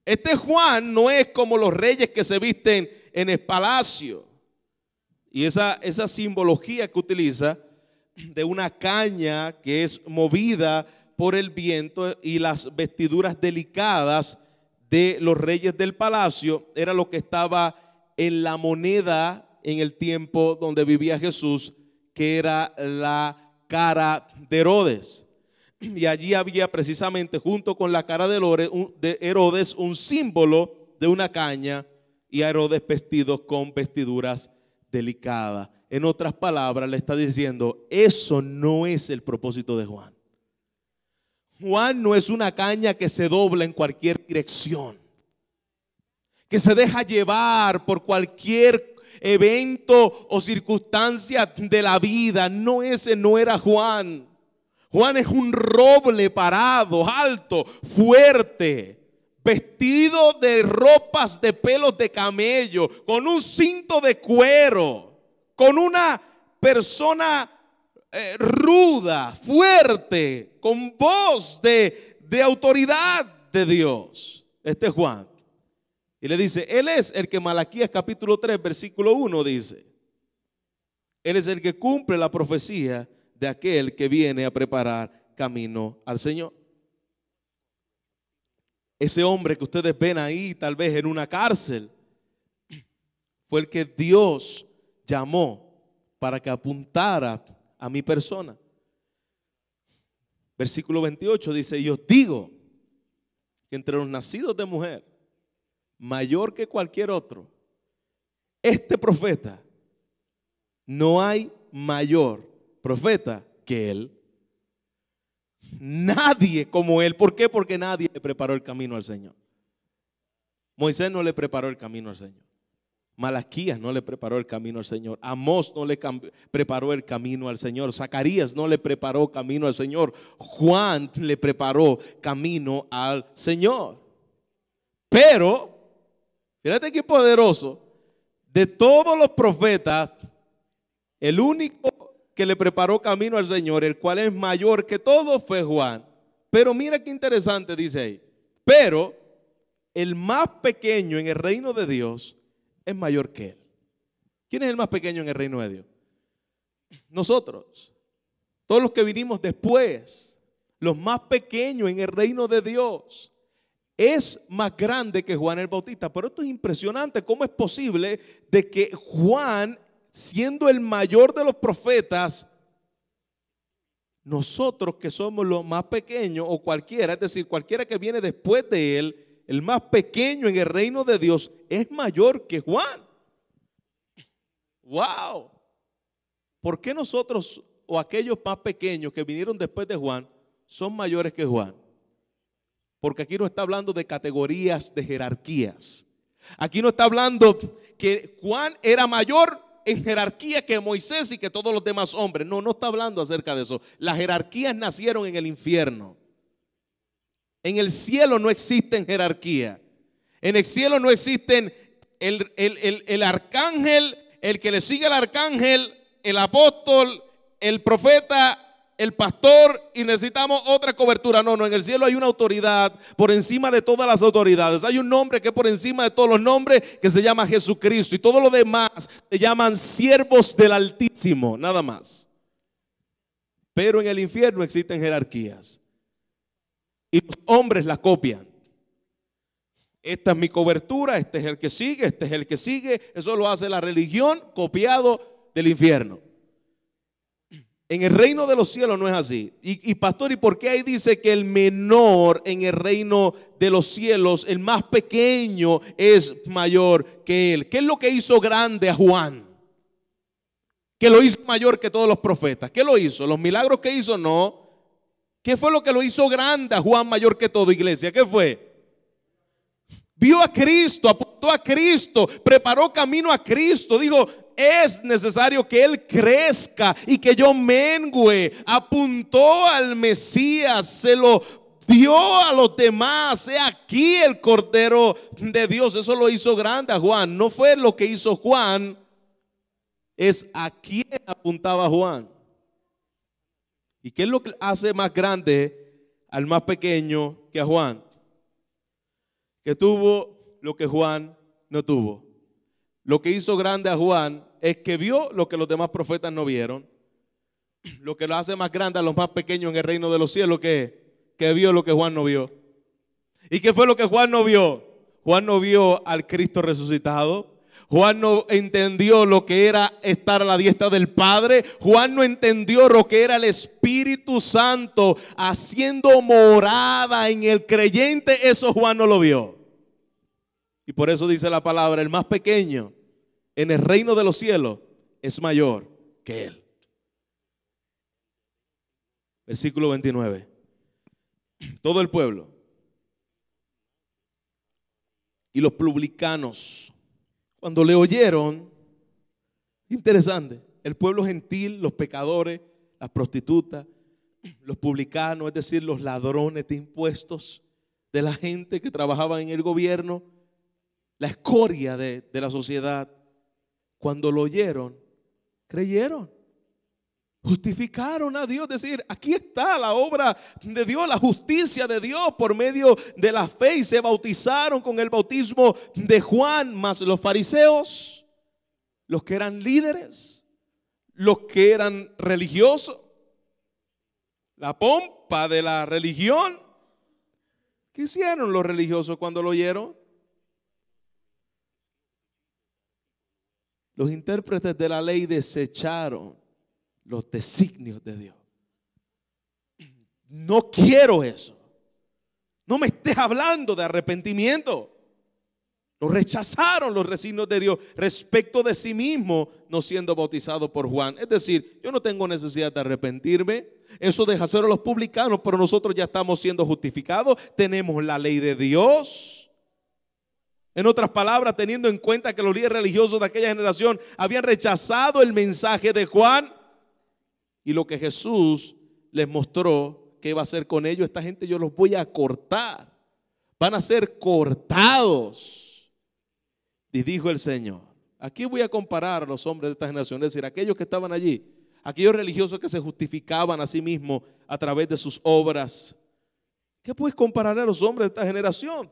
Este Juan no es como los reyes que se visten en el palacio. Y esa simbología que utiliza de una caña que es movida por el viento y las vestiduras delicadas de los reyes del palacio era lo que estaba en la moneda en el tiempo donde vivía Jesús, que era la cara de Herodes. Y allí había precisamente junto con la cara de Herodes un símbolo de una caña, y a Herodes vestidos con vestiduras delicadas. En otras palabras, le está diciendo, eso no es el propósito de Juan. Juan no es una caña que se dobla en cualquier dirección, que se deja llevar por cualquier evento o circunstancia de la vida. No, ese no era Juan. Juan es un roble parado, alto, fuerte, vestido de ropas de pelos de camello, con un cinto de cuero, con una persona ruda, fuerte, con voz de autoridad de Dios. Este es Juan. Y le dice, él es el que Malaquías capítulo 3 versículo 1 dice. Él es el que cumple la profecía de aquel que viene a preparar camino al Señor. Ese hombre que ustedes ven ahí tal vez en una cárcel fue el que Dios llamó para que apuntara a mi persona. Versículo 28 dice, y os digo que entre los nacidos de mujer, mayor que cualquier otro, este profeta, no hay mayor profeta que él. Nadie como él. ¿Por qué? Porque nadie le preparó el camino al Señor. Moisés no le preparó el camino al Señor. Malaquías no le preparó el camino al Señor. Amós no le preparó el camino al Señor. Zacarías no le preparó camino al Señor. Juan le preparó camino al Señor. Pero, fíjate qué poderoso, de todos los profetas, el único que le preparó camino al Señor, el cual es mayor que todos, fue Juan. Pero mira qué interesante dice ahí. Pero el más pequeño en el reino de Dios es mayor que él. ¿Quién es el más pequeño en el reino de Dios? Nosotros. Todos los que vinimos después, los más pequeños en el reino de Dios, es más grande que Juan el Bautista. Pero esto es impresionante. ¿Cómo es posible de que Juan siendo el mayor de los profetas, nosotros que somos los más pequeños, o cualquiera, es decir, cualquiera que viene después de él, el más pequeño en el reino de Dios, es mayor que Juan. ¡Wow! ¿Por qué nosotros o aquellos más pequeños que vinieron después de Juan son mayores que Juan? Porque aquí no está hablando de categorías, de jerarquías. Aquí no está hablando que Juan era mayor en jerarquía que Moisés y que todos los demás hombres. No, no está hablando acerca de eso. Las jerarquías nacieron en el infierno. En el cielo no existen jerarquía. En el cielo no existen el arcángel, el que le sigue al arcángel, el apóstol, el profeta, el pastor, y necesitamos otra cobertura. No, en el cielo hay una autoridad por encima de todas las autoridades. Hay un nombre que es por encima de todos los nombres, que se llama Jesucristo, y todos los demás se llaman siervos del Altísimo, nada más. Pero en el infierno existen jerarquías y los hombres la copian. Esta es mi cobertura, este es el que sigue, este es el que sigue. Eso lo hace la religión, copiado del infierno. En el reino de los cielos no es así. Y pastor, ¿y por qué ahí dice que el menor en el reino de los cielos, el más pequeño, es mayor que él? ¿Qué es lo que hizo grande a Juan? Que lo hizo mayor que todos los profetas. ¿Qué lo hizo? ¿Los milagros que hizo? No. ¿Qué fue lo que lo hizo grande a Juan mayor que todo, iglesia? ¿Qué fue? Vio a Cristo, apuntó a Cristo, preparó camino a Cristo. Digo, es necesario que Él crezca y que yo mengüe. Apuntó al Mesías, se lo dio a los demás. He aquí el Cordero de Dios. Eso lo hizo grande a Juan. No fue lo que hizo Juan, es a quién apuntaba Juan. ¿Y qué es lo que hace más grande al más pequeño que a Juan? Que tuvo lo que Juan no tuvo. Lo que hizo grande a Juan es que vio lo que los demás profetas no vieron. Lo que lo hace más grande a los más pequeños en el reino de los cielos, que vio lo que Juan no vio. ¿Y qué fue lo que Juan no vio? Juan no vio al Cristo resucitado. Juan no entendió lo que era estar a la diestra del Padre. Juan no entendió lo que era el Espíritu Santo haciendo morada en el creyente. Eso Juan no lo vio. Y por eso dice la palabra, el más pequeño en el reino de los cielos es mayor que él. Versículo 29. Todo el pueblo y los publicanos, cuando le oyeron, interesante, el pueblo gentil, los pecadores, las prostitutas, los publicanos, es decir, los ladrones de impuestos, de la gente que trabajaba en el gobierno, la escoria de la sociedad, cuando lo oyeron, creyeron, justificaron a Dios. Es decir, aquí está la obra de Dios, la justicia de Dios por medio de la fe, y se bautizaron con el bautismo de Juan. Más los fariseos, los que eran líderes, los que eran religiosos, la pompa de la religión. ¿Qué hicieron los religiosos cuando lo oyeron? Los intérpretes de la ley desecharon los designios de Dios. No quiero eso. No me estés hablando de arrepentimiento. Lo rechazaron los designios de Dios respecto de sí mismo, no siendo bautizado por Juan. Es decir, yo no tengo necesidad de arrepentirme. Eso deja hacer a los publicanos, pero nosotros ya estamos siendo justificados. Tenemos la ley de Dios. En otras palabras, teniendo en cuenta que los líderes religiosos de aquella generación habían rechazado el mensaje de Juan, y lo que Jesús les mostró que iba a hacer con ellos: esta gente yo los voy a cortar, van a ser cortados. Y dijo el Señor, aquí voy a comparar a los hombres de esta generación, es decir, aquellos que estaban allí, aquellos religiosos que se justificaban a sí mismos a través de sus obras. ¿Qué puedes comparar a los hombres de esta generación?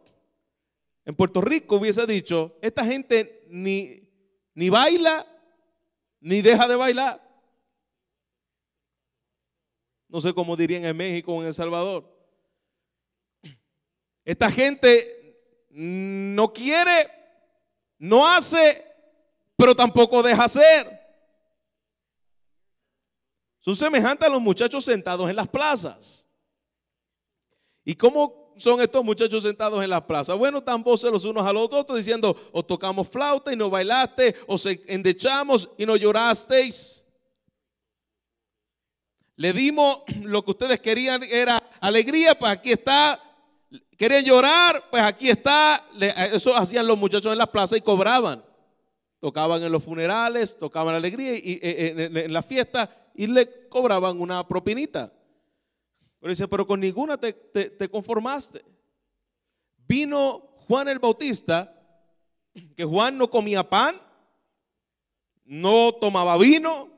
En Puerto Rico hubiese dicho, esta gente ni baila ni deja de bailar. No sé cómo dirían en México o en El Salvador. Esta gente no quiere, no hace, pero tampoco deja hacer. Son semejantes a los muchachos sentados en las plazas. ¿Y cómo son estos muchachos sentados en las plazas? Bueno, dan voces los unos a los otros diciendo: o tocamos flauta y no bailaste, o se endechamos y no llorasteis. Le dimos lo que ustedes querían, era alegría, pues aquí está. Querían llorar, pues aquí está. Eso hacían los muchachos en las plazas y cobraban. Tocaban en los funerales, tocaban la alegría y en la fiesta y le cobraban una propinita. Pero dice: pero con ninguna te conformaste. Vino Juan el Bautista, que Juan no comía pan, no tomaba vino,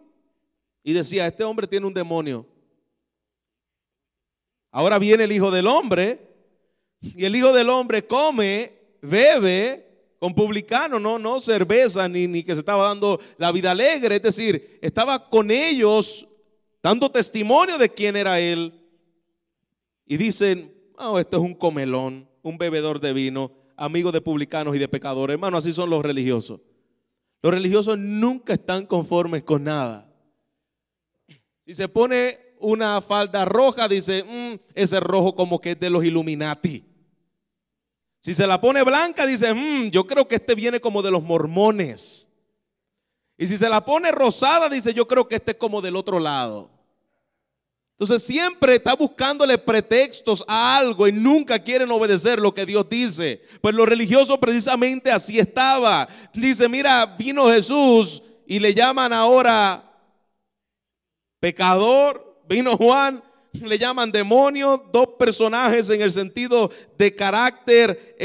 y decía: este hombre tiene un demonio. Ahora viene el Hijo del Hombre, y el Hijo del Hombre come, bebe con publicanos, no cerveza, ni que se estaba dando la vida alegre. Es decir, estaba con ellos dando testimonio de quién era él. Y dicen: oh, este es un comelón, un bebedor de vino, amigo de publicanos y de pecadores. Hermano, así son los religiosos. Los religiosos nunca están conformes con nada. Si se pone una falda roja, dice: ese rojo como que es de los Illuminati. Si se la pone blanca, dice: yo creo que este viene como de los mormones. Y si se la pone rosada, dice: yo creo que este es como del otro lado. Entonces siempre está buscándole pretextos a algo y nunca quieren obedecer lo que Dios dice. Pues los religiosos precisamente así estaba. Dice: mira, vino Jesús y le llaman ahora pecador. Vino Juan, le llaman demonio. Dos personajes en el sentido de carácter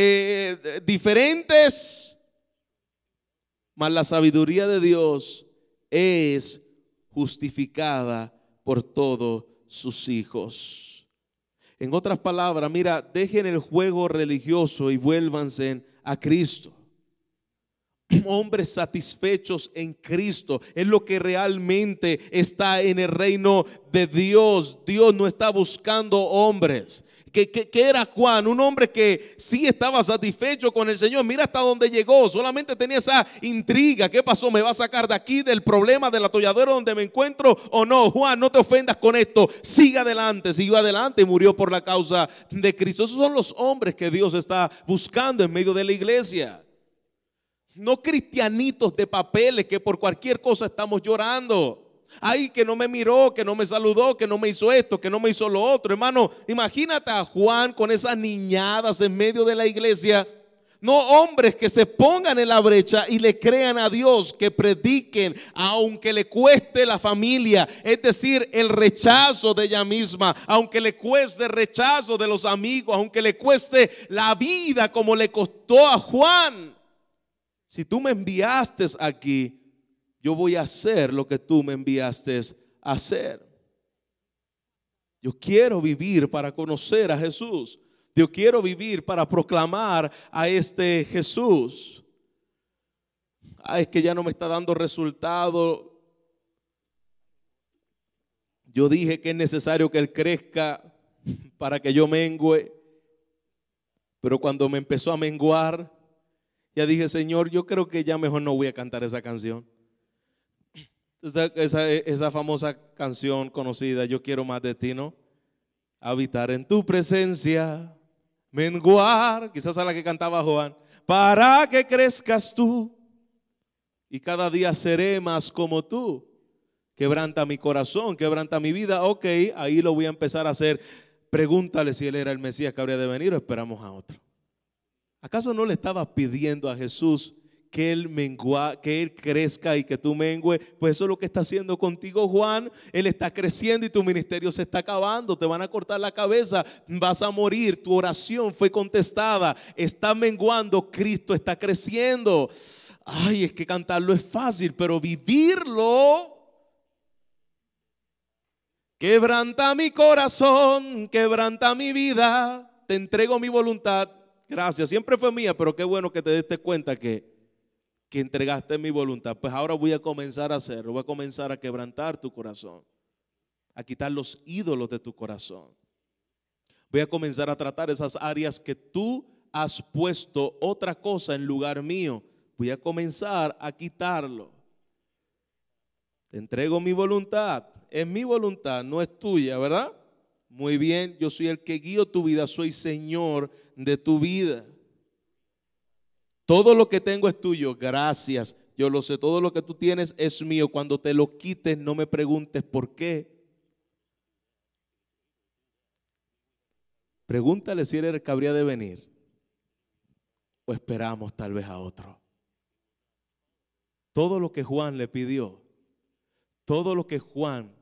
diferentes. Mas la sabiduría de Dios es justificada por todos sus hijos. En otras palabras, mira, dejen el juego religioso y vuélvanse a Cristo. Hombres satisfechos en Cristo es lo que realmente está en el reino de Dios. Dios no está buscando hombres. ¿Qué era Juan? Un hombre que sí estaba satisfecho con el Señor. Mira hasta dónde llegó. Solamente tenía esa intriga. ¿Qué pasó? ¿Me va a sacar de aquí, del problema del atolladero donde me encuentro o no? Juan, no te ofendas con esto. Siga adelante. Siguió adelante y murió por la causa de Cristo. Esos son los hombres que Dios está buscando en medio de la iglesia. No cristianitos de papeles que por cualquier cosa estamos llorando. Ay, que no me miró, que no me saludó, que no me hizo esto, que no me hizo lo otro. Hermano, imagínate a Juan con esas niñadas en medio de la iglesia. No, hombres que se pongan en la brecha y le crean a Dios, que prediquen aunque le cueste la familia, es decir, el rechazo de ella misma, aunque le cueste el rechazo de los amigos, aunque le cueste la vida como le costó a Juan. Si tú me enviaste aquí, yo voy a hacer lo que tú me enviaste a hacer. Yo quiero vivir para conocer a Jesús. Yo quiero vivir para proclamar a este Jesús. Es que ya no me está dando resultado. Yo dije que es necesario que Él crezca para que yo mengüe. Pero cuando me empezó a menguar, ya dije: Señor, yo creo que ya mejor no voy a cantar esa canción. Esa famosa canción conocida, yo quiero más de ti, ¿no? Habitar en tu presencia, menguar, quizás a la que cantaba Juan, para que crezcas tú y cada día seré más como tú. Quebranta mi corazón, quebranta mi vida. Ok, ahí lo voy a empezar a hacer. Pregúntale si Él era el Mesías que habría de venir o esperamos a otro. ¿Acaso no le estabas pidiendo a Jesús que Él que Él crezca y que tú mengues? Pues eso es lo que está haciendo contigo Juan. Él está creciendo y tu ministerio se está acabando. Te van a cortar la cabeza, vas a morir. Tu oración fue contestada. Está menguando, Cristo está creciendo. Ay, es que cantarlo es fácil, pero vivirlo quebranta mi corazón, quebranta mi vida. Te entrego mi voluntad. Gracias, siempre fue mía, pero qué bueno que te diste cuenta que entregaste mi voluntad. Pues ahora voy a comenzar a hacerlo, voy a comenzar a quebrantar tu corazón, a quitar los ídolos de tu corazón. Voy a comenzar a tratar esas áreas que tú has puesto otra cosa en lugar mío. Voy a comenzar a quitarlo. Te entrego mi voluntad. es mi voluntad, no es tuya, ¿verdad? Muy bien, yo soy el que guío tu vida, soy Señor de tu vida. Todo lo que tengo es tuyo, gracias. Yo lo sé, todo lo que tú tienes es mío. Cuando te lo quites, no me preguntes por qué. Pregúntale si eres el que habría de venir o esperamos tal vez a otro. Todo lo que Juan le pidió, todo lo que Juan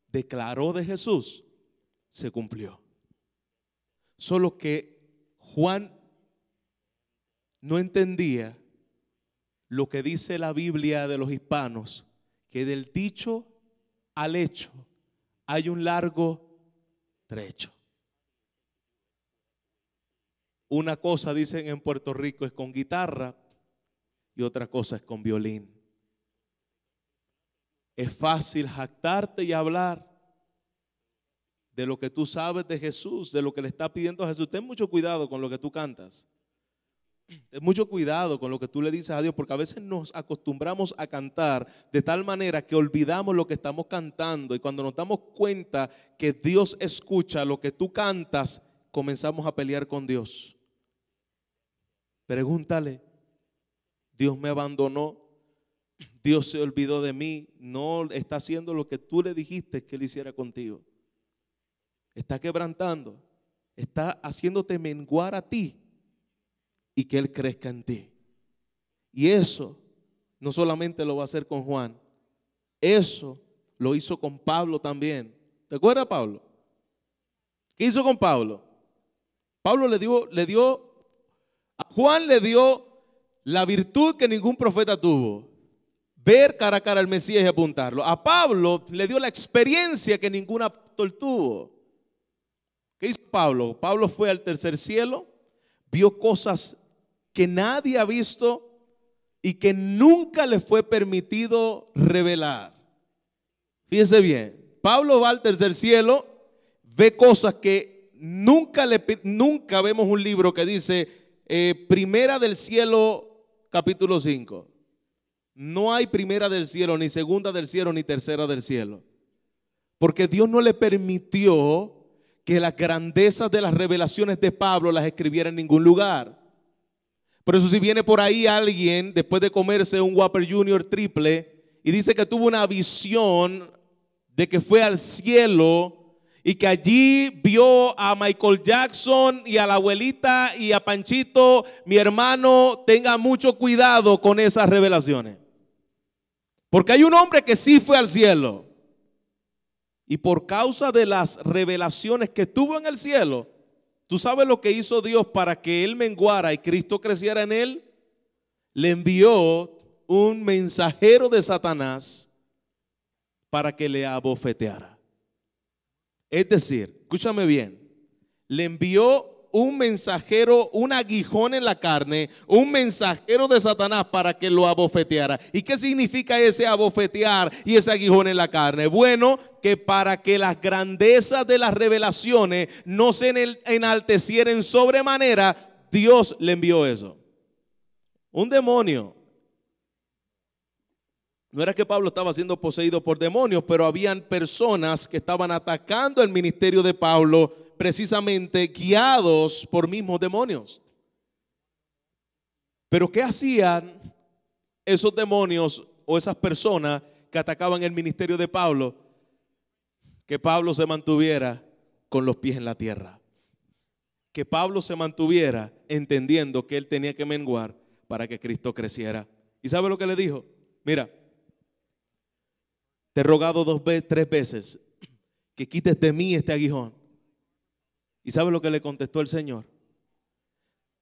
declaró de Jesús, se cumplió. Solo que Juan no entendía lo que dice la Biblia de los hispanos, que del dicho al hecho hay un largo trecho. Una cosa, dicen en Puerto Rico, es con guitarra y otra cosa es con violín. Es fácil jactarte y hablar de lo que tú sabes de Jesús, de lo que le está pidiendo a Jesús. Ten mucho cuidado con lo que tú cantas. Ten mucho cuidado con lo que tú le dices a Dios, porque a veces nos acostumbramos a cantar de tal manera que olvidamos lo que estamos cantando, y cuando nos damos cuenta que Dios escucha lo que tú cantas, comenzamos a pelear con Dios. Pregúntale, Dios me abandonó, Dios se olvidó de mí, no está haciendo lo que tú le dijiste que él hiciera contigo. Está quebrantando, está haciéndote menguar a ti y que él crezca en ti. Y eso no solamente lo va a hacer con Juan, eso lo hizo con Pablo también. ¿Te acuerdas, Pablo? ¿Qué hizo con Pablo? Pablo a Juan le dio la virtud que ningún profeta tuvo: ver cara a cara al Mesías y apuntarlo. A Pablo le dio la experiencia que ningún apóstol tuvo. ¿Qué hizo Pablo? Pablo fue al tercer cielo, vio cosas que nadie ha visto y que nunca le fue permitido revelar. Fíjense bien, Pablo va al tercer cielo, ve cosas que nunca vemos un libro que dice Primera del Cielo capítulo 5. No hay primera del cielo, ni segunda del cielo, ni tercera del cielo, porque Dios no le permitió que las grandezas de las revelaciones de Pablo las escribiera en ningún lugar. Por eso si viene por ahí alguien después de comerse un Whopper Junior triple y dice que tuvo una visión de que fue al cielo y que allí vio a Michael Jackson y a la abuelita y a Panchito, mi hermano, tenga mucho cuidado con esas revelaciones. Porque hay un hombre que sí fue al cielo, y por causa de las revelaciones que tuvo en el cielo, ¿tú sabes lo que hizo Dios para que él menguara y Cristo creciera en él? Le envió un mensajero de Satanás para que le abofeteara. Es decir, escúchame bien, le envió un mensajero, un aguijón en la carne, un mensajero de Satanás para que lo abofeteara. ¿Y qué significa ese abofetear y ese aguijón en la carne? Bueno, que para que las grandezas de las revelaciones no se enaltecieran sobremanera, Dios le envió eso. Un demonio. No era que Pablo estaba siendo poseído por demonios, pero habían personas que estaban atacando el ministerio de Pablo, precisamente guiados por mismos demonios. Pero ¿qué hacían esos demonios o esas personas que atacaban el ministerio de Pablo? Que Pablo se mantuviera con los pies en la tierra. Que Pablo se mantuviera entendiendo que él tenía que menguar para que Cristo creciera. ¿Y sabe lo que le dijo? Mira, te he rogado 3 veces que quites de mí este aguijón. ¿Y sabe lo que le contestó el Señor?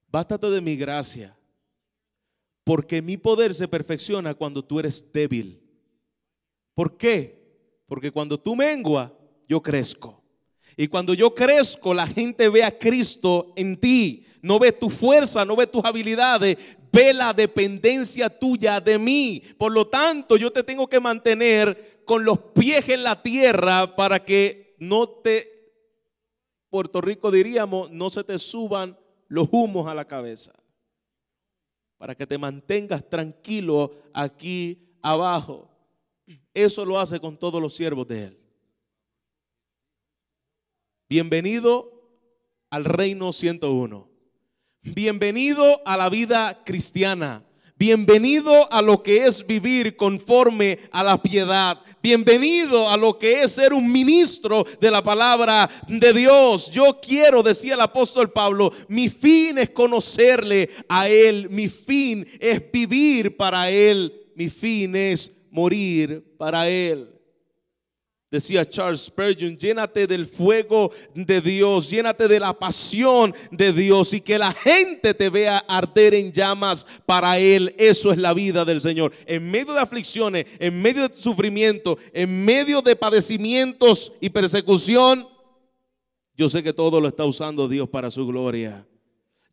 Bástate de mi gracia, porque mi poder se perfecciona cuando tú eres débil. ¿Por qué? Porque cuando tú menguas, yo crezco. Y cuando yo crezco, la gente ve a Cristo en ti. No ve tu fuerza, no ve tus habilidades, ve la dependencia tuya de mí. Por lo tanto, yo te tengo que mantener con los pies en la tierra para que no te, Puerto Rico diríamos, no se te suban los humos a la cabeza. Para que te mantengas tranquilo aquí abajo. Eso lo hace con todos los siervos de Él. Bienvenido al Reino 101. Bienvenido a la vida cristiana. Bienvenido a lo que es vivir conforme a la piedad. Bienvenido a lo que es ser un ministro de la palabra de Dios. Yo quiero, decía el apóstol Pablo, mi fin es conocerle a Él. Mi fin es vivir para Él. Mi fin es morir para Él. Decía Charles Spurgeon, llénate del fuego de Dios, llénate de la pasión de Dios y que la gente te vea arder en llamas para Él. Eso es la vida del Señor. En medio de aflicciones, en medio de sufrimiento, en medio de padecimientos y persecución, yo sé que todo lo está usando Dios para su gloria.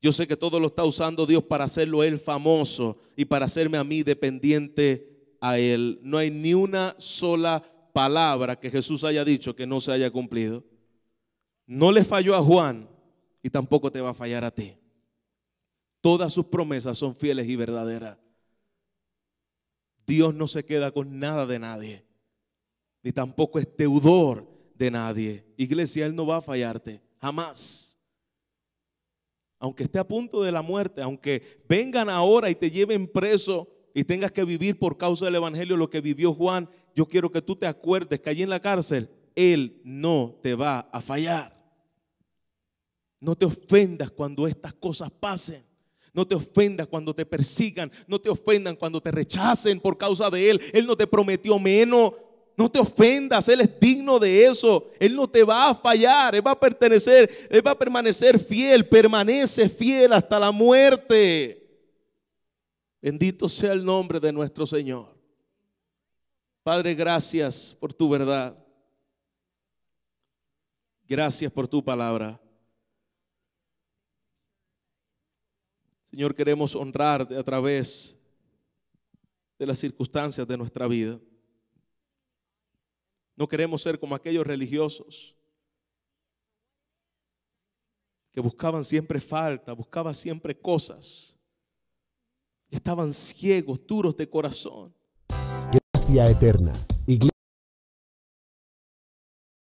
Yo sé que todo lo está usando Dios para hacerlo Él famoso y para hacerme a mí dependiente a Él. No hay ni una sola palabra que Jesús haya dicho que no se haya cumplido. No le falló a Juan y tampoco te va a fallar a ti. Todas sus promesas son fieles y verdaderas. Dios no se queda con nada de nadie, ni tampoco es deudor de nadie. Iglesia, Él no va a fallarte, jamás. Aunque esté a punto de la muerte, aunque vengan ahora y te lleven preso y tengas que vivir por causa del evangelio lo que vivió Juan, yo quiero que tú te acuerdes que allí en la cárcel Él no te va a fallar. No te ofendas cuando estas cosas pasen. No te ofendas cuando te persigan. No te ofendan cuando te rechacen por causa de Él. Él no te prometió menos. No te ofendas, Él es digno de eso. Él no te va a fallar. Él va a permanecer fiel. Permanece fiel hasta la muerte. Bendito sea el nombre de nuestro Señor. Padre, gracias por tu verdad. Gracias por tu palabra. Señor, queremos honrarte a través de las circunstancias de nuestra vida. No queremos ser como aquellos religiosos que buscaban siempre falta, buscaban siempre cosas. Estaban ciegos, duros de corazón.
Gracia eterna.